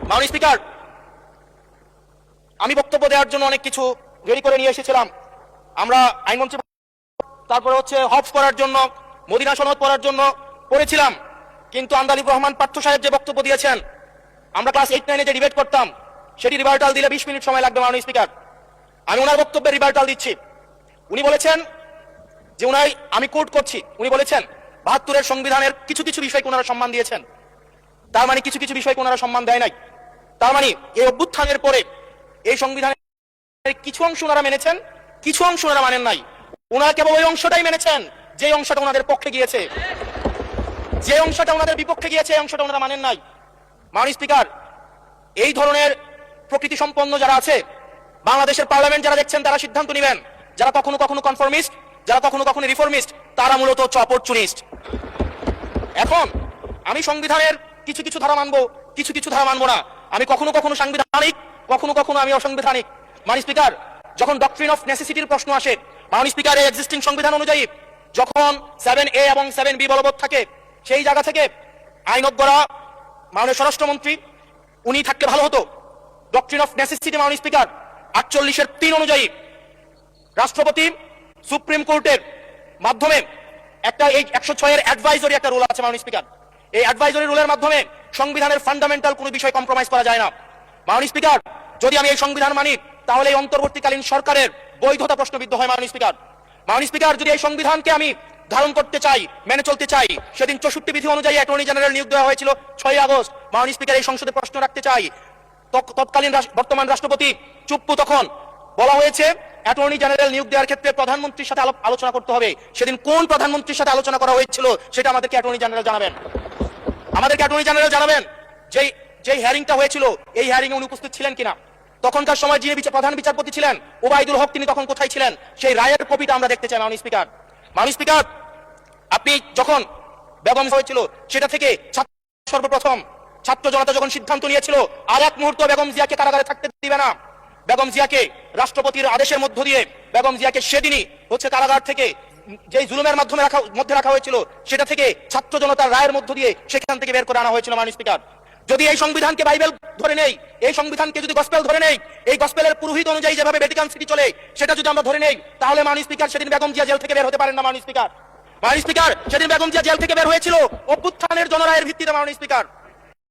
মাননীয় স্পিকার, আমি বক্তব্য দেওয়ার জন্য অনেক কিছু রেডি করে নিয়ে এসেছিলাম। আমরা আইনমন্ত্রী, তারপরে হচ্ছে হফ করার জন্য, মদিনা সনদ পড়ার জন্য পড়েছিলাম, কিন্তু আন্দালিব রহমান পার্থ সাহেব যে বক্তব্য দিয়েছেন, আমরা ক্লাস 8-9 যে ডিবেট করতাম, সেটি রিভার্টাল দিলে 20 মিনিট সময় লাগবে। মাননীয় স্পিকার, আমি ওনার বক্তব্যের রিভার্টাল দিচ্ছি। উনি বলেছেন যে আমি কোট করছি, উনি বলেছেন 72-এর সংবিধানের কিছু কিছু বিষয়কে ওনারা সম্মান দিয়েছেন। তার মানে কিছু কিছু বিষয়কে ওনারা সম্মান দেয় নাই। তার মানে এই অভ্যুত্থানের পরে এই সংবিধানের কিছু অংশ ওনারা মেনেছেন, কিছু অংশ ওনারা মানেন নাই। ওনারা কেবল ওই অংশটাই মেনেছেন যে অংশটা ওনাদের পক্ষে গিয়েছে, যে অংশটা ওনাদের বিপক্ষে গিয়েছে এই অংশটা ওনারা মানেন নাই। মাননীয় স্পিকার, এই ধরনের প্রকৃতি সম্পন্ন যারা আছে বাংলাদেশের পার্লামেন্ট, যারা দেখছেন তারা সিদ্ধান্ত নেবেন, যারা কখনো কখনো কনফরমিস্ট, যারা কখনো কখনো রিফর্মিস্ট, তারা মূলত হচ্ছে অপরচুনিস্ট। এখন আমি সংবিধানের কিছু কিছু ধারা মানবো, কিছু কিছু ধারা মানবো না। আমি কখনো কখনো সাংবিধানিক, কখনো কখনো আমি অসাংবিধানিক। মাননীয় স্পিকার, যখন ডক্ট্রিন অফ নেসেসিটির প্রশ্ন আসে, মাননীয় স্পিকার, এই এক্সিস্টিং সংবিধান অনুযায়ী যখন 7A এবং 7B বলবৎ থাকে, সেই জায়গা থেকে আইনত করা মাননীয় স্বরাষ্ট্রমন্ত্রী উনি থাকলে ভালো হতো। ডক্ট্রিন অফ নেসেসিটি মাননীয় স্পিকার 48-3 অনুযায়ী রাষ্ট্রপতি সুপ্রিম কোর্টের মাধ্যমে একটা এই 106-এর অ্যাডভাইজরি একটা রুল আছে মাননীয় স্পিকার। এই অ্যাডভাইজরি রুলের মাধ্যমে সংবিধানের ফান্ডামেন্টাল কোনো বিষয় কম্প্রোমাইজ করা যায় না। মাননীয় স্পিকার, যদি আমি এই সংবিধান মানি, তাহলে এই অন্তর্বর্তীকালীন সরকারের বৈধতা প্রশ্নবিদ্ধ হয়। মাননীয় স্পিকার, মাননীয় স্পিকার, যদি এই সংবিধানকে আমি ধারণ করতে চাই, মেনে চলতে চাই, সেদিন 64 বিধি অনুযায়ী অ্যাটর্নি জেনারেল নিয়োগ দেওয়া হয়েছিল 6 আগস্ট। মাননীয় স্পিকার, এই সংসদে প্রশ্ন রাখতে চাই, তৎকালীন বর্তমান রাষ্ট্রপতি চুপ্পু, তখন বলা হয়েছে অ্যাটর্নি জেনারেল নিয়োগ দেওয়ার ক্ষেত্রে প্রধানমন্ত্রীর সাথে আলোচনা করতে হবে। সেদিন কোন প্রধানমন্ত্রীর সাথে আলোচনা করা হয়েছিল সেটা আমাদেরকে অ্যাটর্নি জেনারেল জানাবেন। আমাদেরকে অ্যাটর্নি জেনারেল জানাবেন যে হিয়ারিংটা হয়েছিল, এই হিয়ারিং এ উনি উপস্থিত ছিলেন কিনা। তখনকার সময় যিনি প্রধান বিচারপতি ছিলেন ওবায়দুল হক, তিনি তখন কোথায় ছিলেন, সেই রায়ের কপিটা আমরা দেখতে চাই। মাননীয় স্পিকার, মাননীয় স্পিকার, আপনি যখন বেগম হয়েছিল, সেটা থেকে সর্বপ্রথম ছাত্র জনতা যখন সিদ্ধান্ত নিয়েছিল আর এক মুহূর্ত বেগম জিয়াকে কারাগারে থাকতে দিবে না, বেগম জিয়াকে রাষ্ট্রপতির আদেশের মধ্য দিয়ে বেগম জিয়াকে সেদিনই হচ্ছে কারাগার থেকে যে জুলুমের মধ্যে রাখা হয়েছিল, সেটা থেকে ছাত্র জনতার রায়ের মধ্য দিয়ে সেখান থেকে বের করে আনা হয়েছিল। মাননীয় স্পিকার, যদি এই সংবিধানকে বাইবেল ধরে নেই, এই সংবিধানকে যদি গসপেল ধরে নেই, এই গসপেলের পুরোহিত অনুযায়ী যেভাবে ভ্যাটিকান সিটি চলে, সেটা যদি আমরা ধরে নেই, তাহলে মাননীয় স্পিকার, সেদিন বেগম জিয়া জেল থেকে বের হতে পারেন না। মাননীয় স্পিকার, সেদিন বেগম জিয়া জেল থেকে বের হয়েছিল অভ্যুত্থানের জনরায়ের ভিত্তিতে। মাননীয় স্পিকার,